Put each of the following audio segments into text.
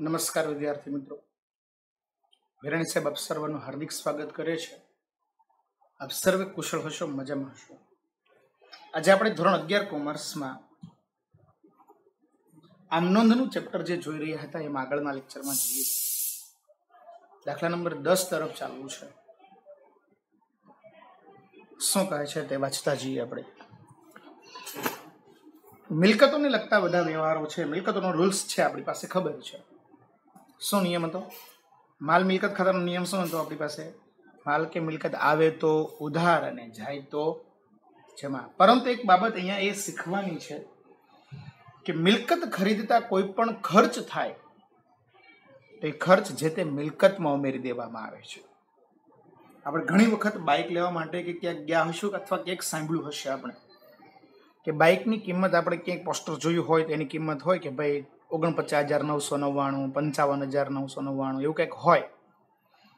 નમસ્કાર વિદ્યાર્થી મિત્રો, વિરાણી સાહેબ આપ સર્વનું હાર્દિક સ્વાગત કરે છે. આપ સર્વે કુશળ હશો, મજામાં હશો. આજે આપણે ધોરણ 11 કોમર્સમાં આમ નોંધનું ચેપ્ટર જે જોઈ રહ્યા હતા એમાં આગળના લેક્ચરમાં જઈએ. દાખલા નંબર 10 તરફ ચાલવું છે. શું કહે છે તે વાંચતા જઈએ આપણે. મિલકતોને લગતા બધા વ્યવહારો છે, મિલકતોનો રૂલ્સ છે, આપણી પાસે ખબર છે. શું નિયમ હતો? માલ મિલકત ખાતાનો નિયમ શું હતો આપણી પાસે? માલ કે મિલકત આવે તો ઉધાર અને જાય તો જમા. પરંતુ એક બાબત અહીંયા એ શીખવાની છે કે મિલકત ખરીદતા કોઈ પણ ખર્ચ થાય તો એ ખર્ચ જે તે મિલકતમાં ઉમેરી દેવામાં આવે છે. આપણે ઘણી વખત બાઇક લેવા માટે કે ક્યાંક ગયા હશું અથવા ક્યાંક સાંભળ્યું હશે આપણે કે બાઇકની કિંમત આપણે ક્યાંક પોસ્ટર જોયું હોય તો એની કિંમત હોય કે ભાઈ 49,999, 55,999 એવું કંઈક હોય.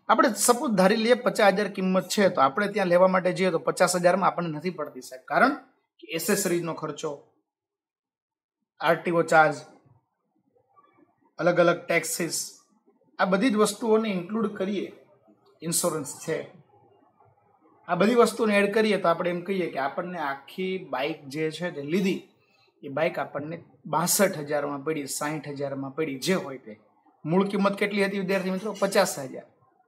આપણે સપોઝ ધારી લઈએ 50,000 કિંમત છે તો આપણે ત્યાં લેવા માટે જઈએ તો 50,000માં આપણને નથી પડતી સાહેબ, કારણ કે એસેસરીઝનો ખર્ચો, આરટીઓ ચાર્જ, અલગ અલગ ટેક્સીસ, આ બધી જ વસ્તુઓને ઇન્ક્લુડ કરીએ, ઇન્સ્યોરન્સ છે, આ બધી વસ્તુને એડ કરીએ તો આપણે એમ કહીએ કે આપણને આખી બાઇક જે છે તે લીધી એ બાઇક આપણને 62,000માં પડી, 60,000માં પડી, જે હોય તે. મૂળ કિંમત કેટલી હતી વિદ્યાર્થી મિત્રો? 50,000.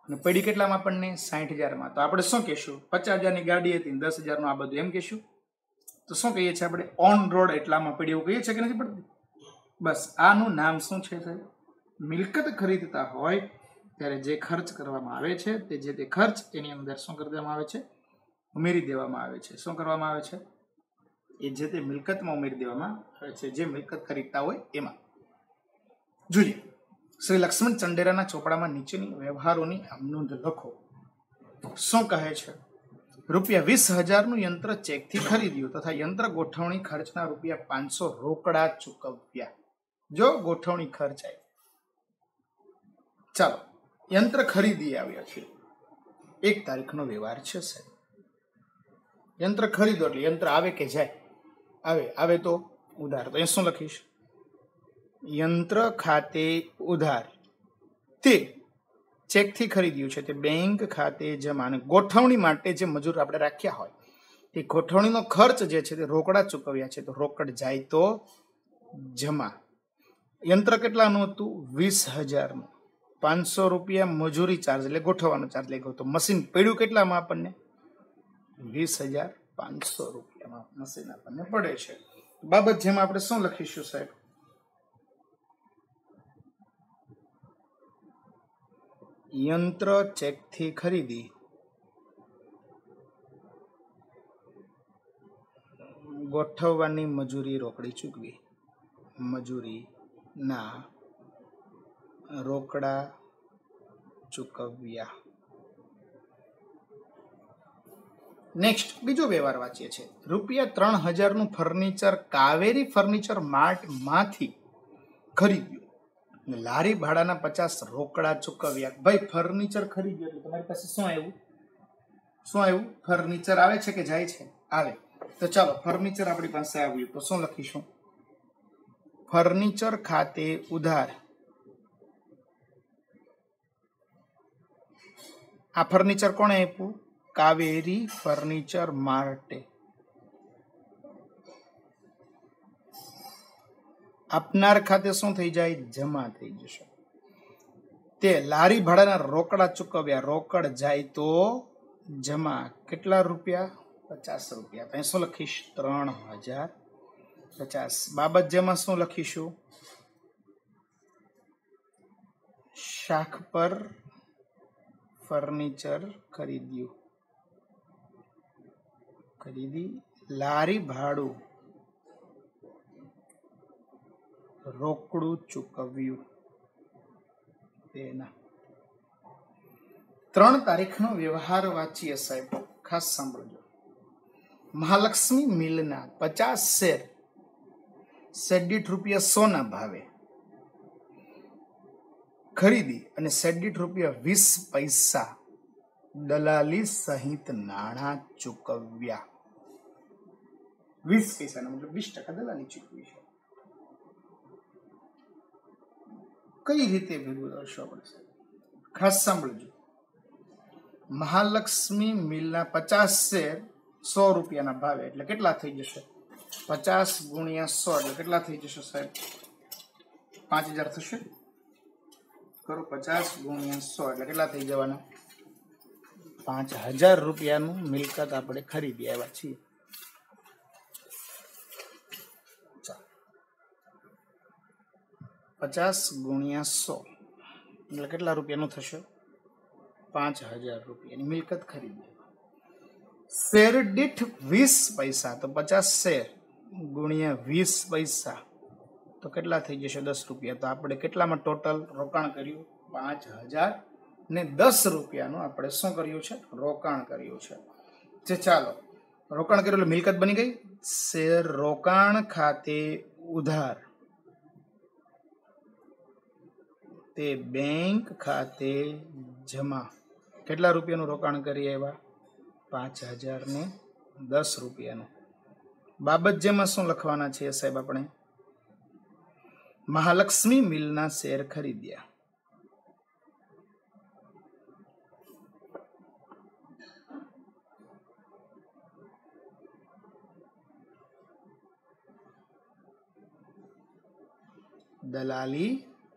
અને પડી કેટલામાં આપણને? 60,000માં. તો આપણે શું કહીશું? 50,000ની ગાડી હતી, 10,000નું આ બધું, એમ કહીશું. તો શું કહીએ છીએ આપણે? ઓન રોડ એટલામાં પડી, એવું કહીએ છીએ કે નથી પડતી? બસ આનું નામ શું છે સાહેબ? મિલકત ખરીદતા હોય ત્યારે જે ખર્ચ કરવામાં આવે છે તે જે તે ખર્ચ એની અંદર શું કરી દેવામાં આવે છે? ઉમેરી દેવામાં આવે છે. શું કરવામાં આવે છે? એ જે તે મિલકતમાં ઉમેરી દેવામાં આવે છે, જે મિલકત ખરીદતા હોય એમાં. જોઈએ, શ્રી લક્ષ્મણ ચંડેરાના ચોપડામાં નીચેની વ્યવહારોની નોંધ લખો. શું કહે છે? ₹20,000નું યંત્ર ચેકથી ખરીદ્યું તથા યંત્ર ગોઠવણી ખર્ચના ₹500 રોકડા ચૂકવ્યા. જો ગોઠવણી ખર્ચ આવ્યો. ચાલો, યંત્ર ખરીદી આવ્યા છે. 1 તારીખનો વ્યવહાર છે સાહેબ. યંત્ર ખરીદો એટલે યંત્ર આવે કે જાય? આવે તો ઉધાર. તો એ શું લખીશ? યંત્ર ખાતે ઉધાર તે ચેકથી ખરીદ્યું છે તે બેંક ખાતે જમા. અને ગોઠવણી માટે જે મજૂર આપણે રાખ્યા હોય તે ગોઠવણીનો ખર્ચ જે છે તે રોકડા ચૂકવ્યા છે, તો રોકડ જાય તો જમા. યંત્ર કેટલાનું હતું? 20,000નું. ₹500 મજૂરી ચાર્જ એટલે ગોઠવવાનો ચાર્જ લઈ ગયો. તો મશીન પડ્યું કેટલામાં આપણને? 20,500 મશીન આપણને પડે છે. બાબત જેમાં આપણે શું લખીશું સાહેબ? યંત્ર ચેકથી ખરીદી ગોઠવવાની મજૂરી રોકડી ચૂકવી. મજૂરી ના રોકડા ચૂકવ્યા. નેક્સ્ટ બીજો વ્યવહાર વાંચીએ છીએ. ₹3,000નું ફર્નિચર કાવેરી ફર્નિચર માર્ટ માંથી ખરીદ્યું. લારી ભાડાના 50 રોકડા ચૂકવ્યા. ભાઈ ફર્નિચર ખરીદ્યું એટલે તમારી પાસે શું આવ્યું? શું આવ્યું? ફર્નિચર આવે છે કે જાય છે? આવે. તો ચાલો, ફર્નિચર આપણી પાસે આવ્યું તો શું લખીશું? ફર્નિચર ખાતે ઉધાર. આ ફર્નિચર કોણે આપ્યું? કાવેરી ફર્નિચર માર્ટે. આપનાર ખાતે શું થઈ જાય? જમા થઈ જશે. તે લારી ભાડાના રોકડા ચૂકવ્યા. રોકડ જાય તો જમા. કેટલા રૂપિયા? 50 રૂપિયા. તો શું લખીશ? 3,050. બાબત જેમાં શું લખીશું? શાખ પર ફર્નિચર ખરીદ્યું. ખરીદી લારી ભાડું રોકડું ચૂકવ્યું. તેના 3 તારીખનો વ્યવહાર વાંચીએ સાહેબ. ખાસ સાંભળજો. મહાલક્ષ્મી મિલના 50 શેર દીઠ ₹100 ના ભાવે ખરીદી અને દીઠ ₹20 દલાલી સહિત નાણાં ચૂકવ્યા. 20 પૈસાના મતલબ 20% દલાલી ચૂકવી છે. કઈ રીતે ભેગું દર્શવા પડશે? ખાસ સાંભળજો. મહાલક્ષ્મી મિલના 50 શેર 100 રૂપિયાના ભાવે એટલે કેટલા થઈ જશે? 50 ગુણ્યા 100 એટલે કેટલા થઈ જશે સાહેબ? 5000 થશે. કરો 50 ગુણ્યા 100 એટલે કેટલા થઈ જવાના? 5000 રૂપિયાનું મિલકત આપણે ખરીદી આવ્યા છીએ. 50 ગુણ્યા 100 એટલે કેટલા રૂપિયાનું થશે? 5000 રૂપિયાની મિલકત ખરીદી. શેર દીઠ 20 પૈસા, તો 50 શેર ગુણ્યા 20 પૈસા તો કેટલા થઈ જશે? 10 રૂપિયા. તો આપણે કેટલામાં ટોટલ રોકાણ કર્યું? 5000 ને 10 રૂપિયાનું આપણે શું કર્યું છે? રોકાણ કર્યું છે. જે ચાલો રોકાણ કર્યું એટલે મિલકત બની ગઈ. શેર રોકાણ ખાતે ઉધાર તે બેંક ખાતે જમા. કેટલા રૂપિયાનું રોકાણ કરી આવ્યા? 5000 ને 10 રૂપિયાનું. બાબત જેમાં શું લખવાના છે સાહેબ? આપણે મહાલક્ષ્મી મિલના શેર ખરીદ્યા. દલાલી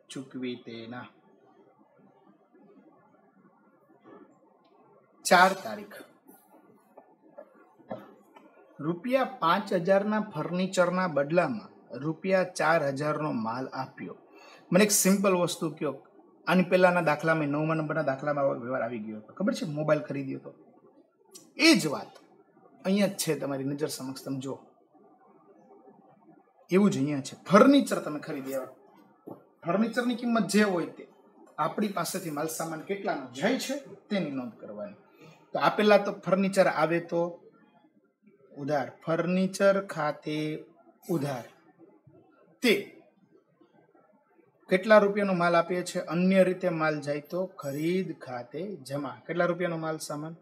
ચૂકવી તેના. 4 તારીખ રૂપિયા 5000 ફર્નિચરના બદલામાં રૂપિયા 4000 માલ આપ્યો. મને એક સિમ્પલ વસ્તુ કયો, આની પહેલાના દાખલામાં 9મા નંબરના દાખલામાં વ્યવહાર આવી ગયો હતો, ખબર છે? મોબાઈલ ખરીદ્યો હતો. એ જ વાત અહીંયા જ છે, તમારી નજર સમક્ષ તમે જો. એવું જ અહીંયા છે. ફર્નિચર તમે ખરીદી આવ્યા. ફર્નિચરની કિંમત જે હોય તે આપણી પાસેથી માલ સામાન કેટલાનો જાય છે તેની નોંધ કરવાની. તો આપેલા તો ફર્નિચર આવે તો ઉધાર. ફર્નિચર ખાતે ઉધાર તે કેટલા રૂપિયાનો માલ આપીએ છે? અન્ય રીતે માલ જાય તો ખરીદ ખાતે જમા. કેટલા રૂપિયાનો માલ સામાન?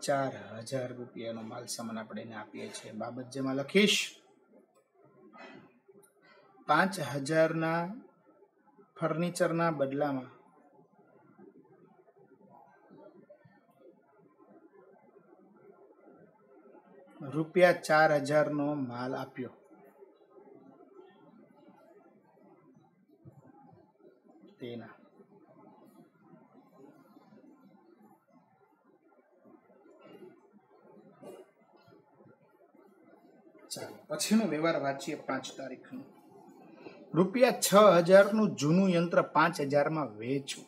4000 રૂપિયાનો માલ સામાન આપણે એને આપીએ છીએ. બાબત જેમાં લખીશ 5000 ફર્નિચરના બદલામાં રૂપિયા 4000નો માલ આપ્યો. તેના ચાલો પછીનો વ્યવહાર વાંચીએ. 5 તારીખનો રૂપિયા 6000નું જૂનું યંત્ર 5000માં વેચવું.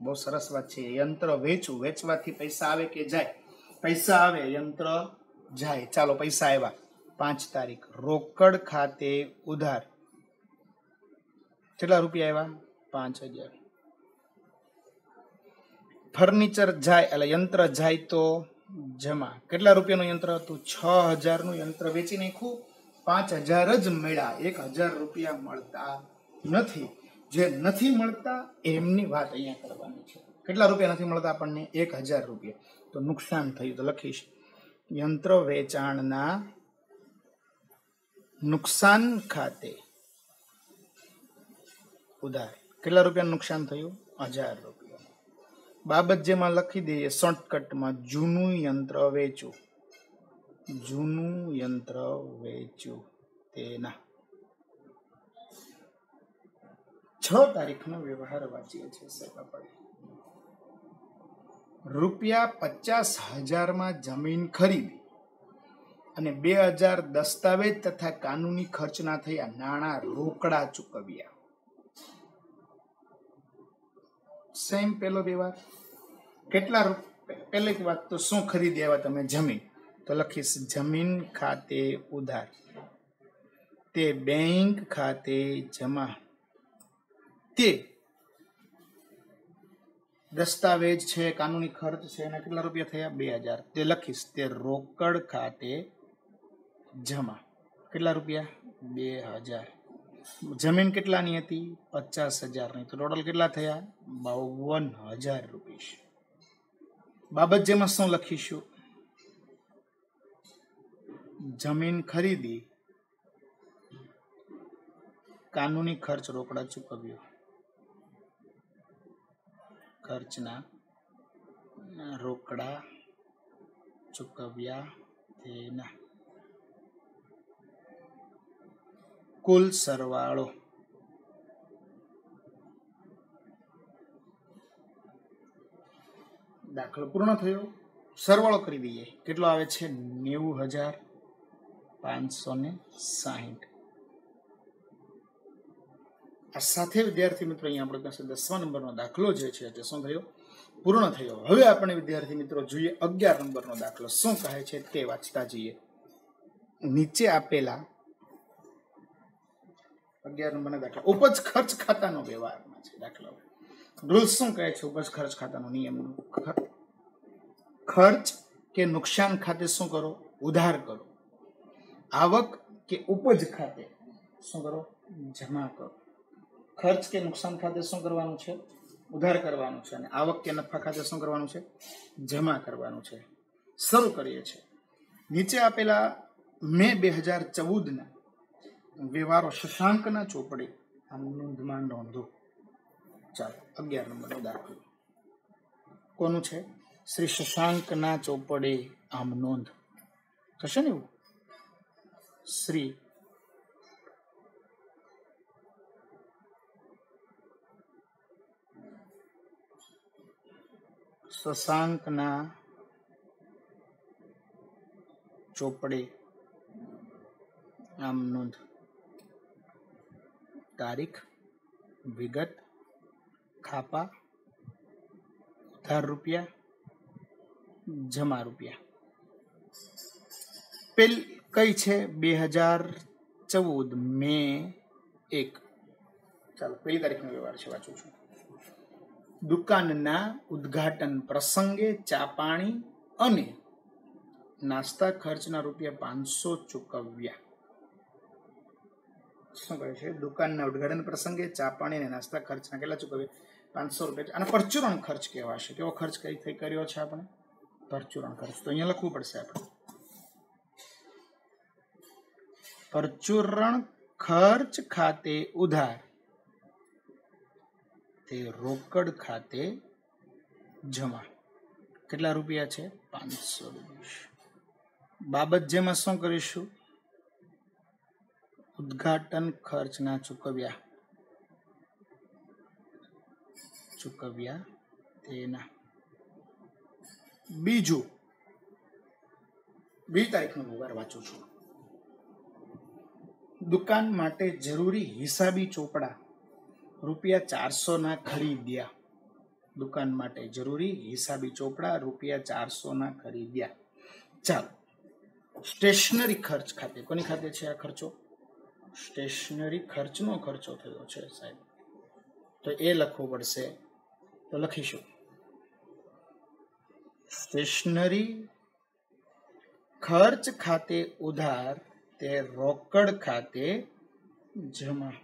બહુ સરસ વાત છે. યંત્ર વેચવું. વેચવાથી પૈસા આવે કે જાય? પૈસા આવે, યંત્ર જાય. ચાલો પૈસા આવ્યા. 5 તારીખ રોકડ ખાતે ઉધાર. કેટલા રૂપિયા આવ્યા? 5000. ફર્નિચર જાય એટલે યંત્ર જાય તો જમા. કેટલા રૂપિયાનું યંત્ર હતું? 6000નું યંત્ર વેચી નાખ્યું, 5000 જ મળ્યા. 1000 રૂપિયા મળતા નથી. જે નથી મળતા એમની વાત અહીંયા કરવાની છે. કેટલા રૂપિયા નથી મળતા આપણને? 1000 રૂપિયા. તો નુકસાન થયું. તો લખીશ યંત્ર વેચાણના નુકસાન ખાતે ઉધાર. કેટલા રૂપિયાનું નુકસાન થયું? 1000 રૂપિયા. બાબત જેમાં લખી દઈએ શોર્ટકટમાં જૂનું યંત્ર વેચવું. જૂનું યંત્ર વેચવું તેના. 6 તારીખનો વ્યવહાર વાંચીએ છીએ સાહેબ આપણે. રૂપિયા 50000માં જમીન ખરીદી અને 2000 દસ્તાવેજ તથા કાનૂની ખર્ચના થયા નાણાં રોકડા ચૂકવ્યા. સેમ પેલો વ્યવહાર. કેટલા રૂપિયા? પહેલી વાત તો શું ખરીદી આવ્યા તમે? જમીન. તો લખીશ જમીન ખાતે ઉધાર તે બેંક ખાતે જમા. તે દસ્તાવેજ છે, કાનૂની ખર્ચ છે, એના કેટલા રૂપિયા થયા? 2000. તે લખીશ તે રોકડ ખાતે જમા. કેટલા રૂપિયા? 2000. જમીન કેટલાની હતી? 50000ની. તો ટોટલ કેટલા થયા? 52000 રૂપિયા. બાબત જેમાં શું લખીશું? જમીન ખરીદી, કાનૂની ખર્ચ રોકડા ચૂકવ્યો. ખર્ચના રોકડા ચૂકવ્યા તેના કુલ સરવાળો દાખલો પૂર્ણ થયો. સરવાળો કરી દઈએ. કેટલો આવે છે? 90,560. આ સાથે વિદ્યાર્થી મિત્રો અહીંયા આપણી પાસે 10મા નંબરનો દાખલો જે છે તે શું થયો? પૂર્ણ થયો. હવે આપણે વિદ્યાર્થી મિત્રો જોઈએ 11 નંબરનો દાખલો શું કહે છે તે વાંચતા જઈએ. નીચે આપેલા 11 નંબરના દાખલા ઉપજ ખર્ચ ખાતાનો વ્યવહારમાં છે. દાખલો રૂલ્સ શું કહે છે? ઉપજ ખર્ચ ખાતાનો નિયમ, ખર્ચ કે નુકસાન ખાતે શું કરો? ઉધાર કરો. આવક કે ઉપજ ખાતે શું કરો? જમા કરો. ખર્ચ કે નુકસાન ખાતે શું કરવાનું છે? ઉધાર કરવાનું છે. અને આવક કે નફા ખાતે શું કરવાનું છે? જમા કરવાનું છે. શરૂ કરીએ છીએ. નીચે આપેલા મે 2014ના વ્યવહારો શશાંકના ચોપડે આમ નોંધમાં નોંધો. ચાલો 11 નંબરનો દાખલો કોનું છે? શ્રી શશાંકના ચોપડે આમ નોંધ થશે ને? એવું શ્રી શશાંકના ચોપડે આમ નોંધ. તારીખ, વિગત, ખાપા, ઉધાર રૂપિયા, જમા રૂપિયા. પેલી કઈ છે? 2014 મે 1. ચાલો પેલી તારીખનો વ્યવહાર છે, વાંચું છું. દુકાનના ઉદ્ઘાટન પ્રસંગે ચા પાણી અને નાસ્તા ખર્ચના ₹500 ચૂકવ્યા. શું કહે છે? દુકાનના ઉદ્ઘાટન પ્રસંગે ચા પાણી અને નાસ્તા ખર્ચના કેટલા ચૂકવ્યા? ₹500. અને પરચુરણ ખર્ચ કહેવાશે. કેવો ખર્ચ કઈ કર્યો છે આપણે? પરચુરણ ખર્ચ. તો અહીંયા લખવું પડશે આપણે. પરચુરણ ખર્ચ ખાતે ઉધાર તે રોકડ ખાતે જમા. કેટલા રૂપિયા છે? ₹500. બાબત જેમાં શું કરીશું? ઉદ્ઘાટન ખર્ચના ચૂકવ્યા તેના. બીજી તારીખનો વ્યવહાર વાંચું છું. દુકાન માટે જરૂરી હિસાબી ચોપડા ₹400 ખરીદ્યા. દુકાન માટે જરૂરી હિસાબી ચોપડા ₹400 ખરીદ્યા. ચાલો સ્ટેશનરી ખર્ચ ખાતે. કોની ખાતે છે આ ખર્ચો? સ્ટેશનરી ખર્ચનો ખર્ચો થયો છે સાહેબ, તો એ લખવું પડશે. તો લખીશું સ્ટેશનરી ખર્ચ ખાતે ઉધાર તે રોકડ ખાતે જમા.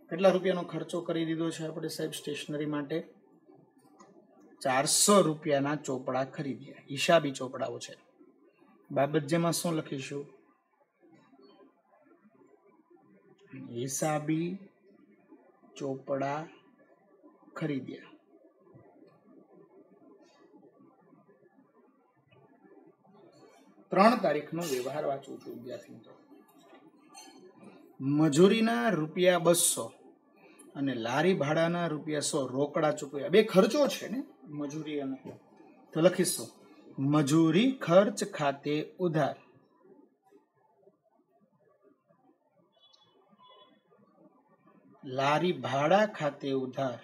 કેટલા રૂપિયાનો ખર્ચો કરી દીધો છે આપણે સાહેબ? સ્ટેશનરી માટે ₹400 ચોપડા ખરીદ્યા. હિસાબી ચોપડાઓ છે. બાબત જેમાં શું લખીશું? હિસાબી ચોપડા ખરીદ્યા. ત્રણ તારીખનો વ્યવહાર વાંચું છું વિદ્યાર્થી મિત્રો. મજૂરીના ₹200 અને લારી ભાડાના ₹100 રોકડા ચૂકવ્યા. બે ખર્ચો છે ને, મજૂરી અને. તો લખીશું મજૂરી ખર્ચ ખાતે ઉધાર લારી ભાડા ખાતે ઉધાર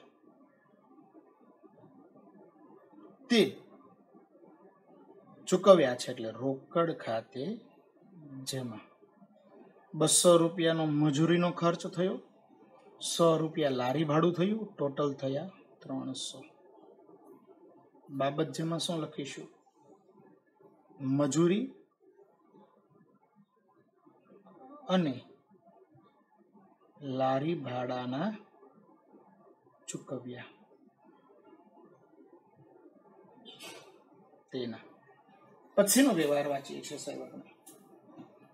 તે ચૂકવ્યા છે એટલે રોકડ ખાતે જમા. ₹200 મજૂરીનો ખર્ચ થયો, ₹100 લારી ભાડું થયું, ટોટલ થયા 300. બાબત જેમાં શું લખીશું? મજૂરી અને લારી ભાડાના ચૂકવ્યા તેના. પછીનો વ્યવહાર વાંચીએ છીએ સાહેબ આપણે.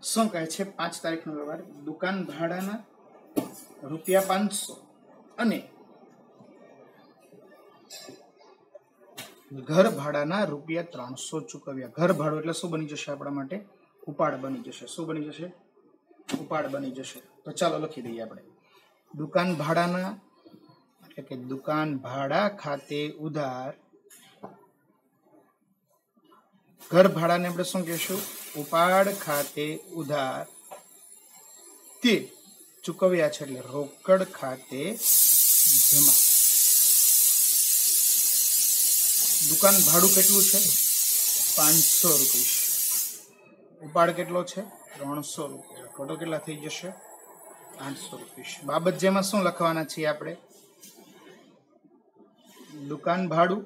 શું કહે છે? 5 તારીખનો વ્યવહાર. દુકાન ભાડાના ₹500 અને ઘર ભાડાના ₹300 ચૂકવ્યા. ઘર ભાડું એટલે શું બની જશે આપણા માટે? ઉપાડ બની જશે. શું બની જશે? ઉપાડ બની જશે. તો ચાલો લખી દઈએ આપણે. દુકાન ભાડાના એટલે કે દુકાન ભાડા ખાતે ઉધાર. ઘર ભાડાને આપણે શું કહેશું? ઉપાડ ખાતે ઉધાર તે ચૂકવ્યા છે એટલે રોકડ ખાતે જમા. દુકાન ભાડું કેટલું છે? ₹500. ઉપાડ કેટલો છે? ₹300. ટોટલ કેટલા થઈ જશે? ₹800. બાબત જેમાં શું લખવાના છીએ આપણે? દુકાન ભાડું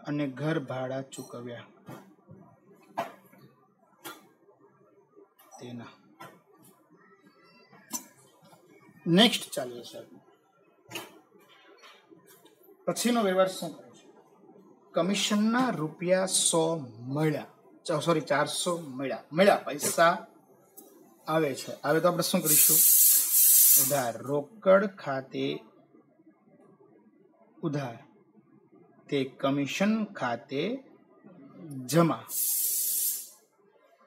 અને ઘર ભાડા ચૂકવ્યા તેના. નેક્સ્ટ ચાલીએ સાહેબ. પછીનો વ્યવહાર શું કરે છે? કમિશનના ₹100 મળ્યા. 400 મળ્યા. પૈસા આવે છે. આવે તો આપણે શું કરીશું? ઉધાર. રોકડ ખાતે ઉધાર તે કમિશન ખાતે જમા.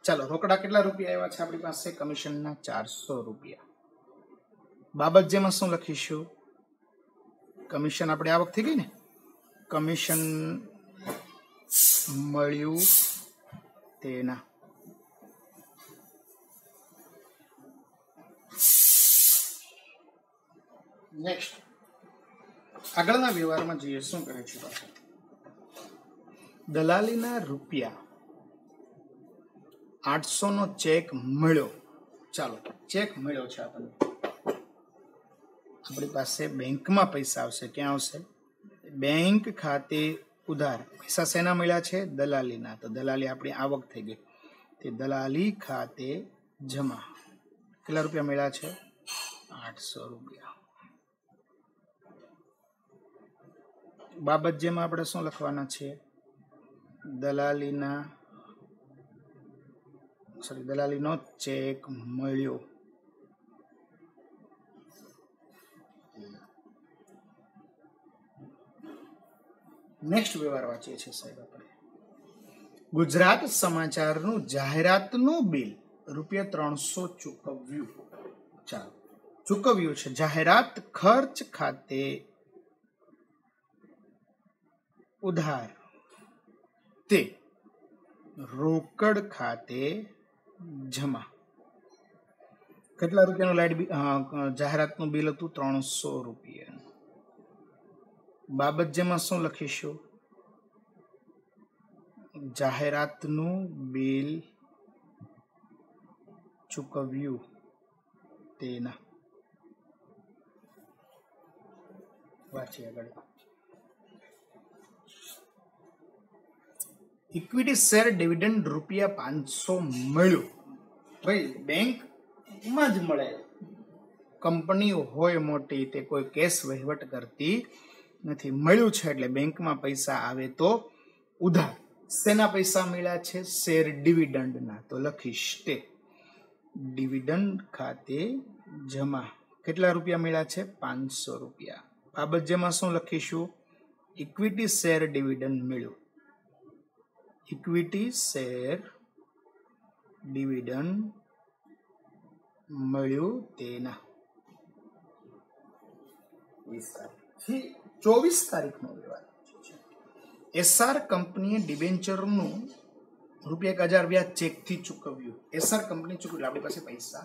ચાલો, રોકડા કેટલા રૂપિયા આવ્યા છે આપણી પાસે? કમિશનના ₹400. બાબત જેમાં શું લખીશું? કમિશન આપણે આવક થઈ ગઈ ને, કમિશન મળ્યું તેના. નેક્સ્ટ આગળના વ્યવહારમાં જઈએ. શું કરે છે? દલાલીના ₹800 ચેક મળ્યો. ચાલો, ચેક મળ્યો છે આપણને. આપણી પાસે બેંકમાં પૈસા આવશે. ક્યાં આવશે? બેંક ખાતે ઉધાર. પૈસા શેના મળ્યા છે? દલાલીના. તો દલાલી આપણી આવક થઈ ગઈ. તે દલાલી ખાતે જમા. કેટલા રૂપિયા મળ્યા છે? ₹800. બાબત જેમાં આપણે શું લખવાના છે? દલાલીનો ચેક મળ્યો. નેક્સ્ટ વ્યવહાર વાંચીએ છીએ સાહેબ આપણે. ગુજરાત સમાચારનું જાહેરાતનું બિલ ₹300 ચૂકવ્યું. ચાલો, ચૂકવ્યું છે. જાહેરાત ખર્ચ ખાતે ઉધાર તે રોકડ ખાતે જમા. કેટલા રૂપિયાનું લાઇટ જાહેરાતનું બિલ હતું? ₹300. બાબત જેમાં શું લખીશું? જાહેરાતનું બિલ ચૂકવ્યું તેના. વાંચીએ આગળ. ઇક્વિટી શેર ડિવિડન્ડ ₹500 મળ્યું. ભાઈ, બેંકમાં જ મળે. કંપની હોય મોટી, તે કોઈ કેશ વહીવટ કરતી નથી. મળ્યું છે એટલે બેંકમાં પૈસા આવે તો ઉધાર. શેના પૈસા મળ્યા છે? શેર ડિવિડન્ડના. તો લખીશ તે ડિવિડન્ડ ખાતે જમા. કેટલા રૂપિયા મળ્યા છે? ₹500. બાબત જેમાં શું લખીશું? ઇક્વિટી શેર ડિવિડન્ડ મળ્યું. ઇક્વિટી શેર ડિવિડન્ડ મળ્યું તેના. 24 તારીખનો વ્યવહાર. એસઆર કંપનીએ ડિબેન્ચરનું ₹1000 વ્યાજ ચેકથી ચૂકવ્યું. એસઆર કંપની ચૂકવ્યું, આપણી પાસે પૈસા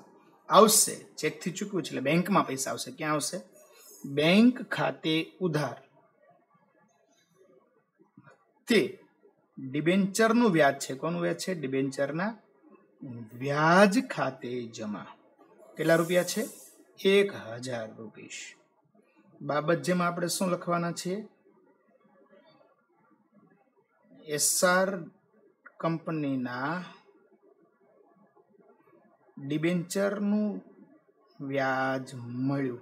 આવશે. ચેકથી ચૂકવ્યું છે એટલે બેંકમાં પૈસા આવશે. ક્યાં આવશે? બેંક ખાતે ઉધાર તે ડિબેન્ચરનું વ્યાજ છે. કોનું વ્યાજ છે? ડિબેન્ચરના વ્યાજ ખાતે જમા. કેટલા રૂપિયા છે? ₹1000. બાબત જેમાં આપણે શું લખવાના છીએ? એસઆર કંપનીના ડિબેન્ચરનું વ્યાજ મળ્યું.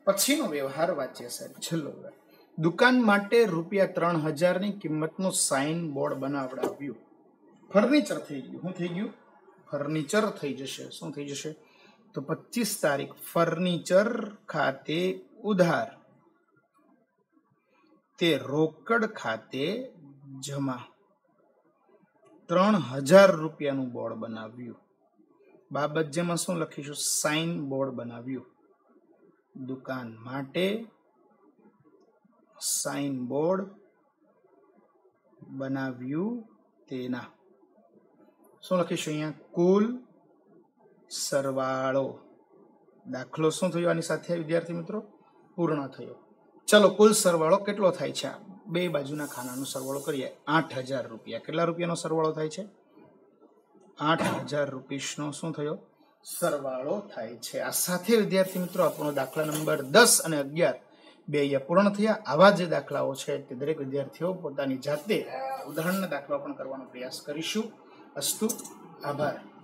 પછીનો વ્યવહાર વાંચીએ સાહેબ. છેલ્લો વ્યવહાર. દુકાન માટે ₹3000ની કિંમતનું સાઇન બોર્ડ બનાવડાવ્યું. ફર્નિચર થઈ ગયું. શું થઈ ગયું? ફર્નિચર થઈ જશે. શું થઈ જશે? તો 25 તારીખ ફર્નિચર ખાતે ઉધાર તે રોકડ ખાતે જમા. 3000 રૂપિયાનું બોર્ડ બનાવ્યું. બાબત જેમાં શું લખીશું? સાઇન બોર્ડ બનાવ્યું. દુકાન માટે સાઇન બોર્ડ બનાવ્યું તેના. શું લખીશું અહીંયા? કુલ સરવાળો. દાખલો શું થયો આની સાથે વિદ્યાર્થી મિત્રો? પૂર્ણ થયો. ચલો કુલ સરવાળો કેટલો થાય છે? બે બાજુના ખાનાનો સરવાળો કરીએ. 8000 રૂપિયા. કેટલા રૂપિયાનો સરવાળો થાય છે? 8000 રૂપિયાનો શું થયો? સરવાળો થાય છે. આ સાથે વિદ્યાર્થી મિત્રો આપણો દાખલા નંબર 10 અને 11 બે અહીંયા પૂર્ણ થયા. આવા જે દાખલાઓ છે તે દરેક વિદ્યાર્થીઓ પોતાની જાતે ઉદાહરણના દાખલાઓ પણ કરવાનો પ્રયાસ કરીશું. અસ્તુ. આભાર.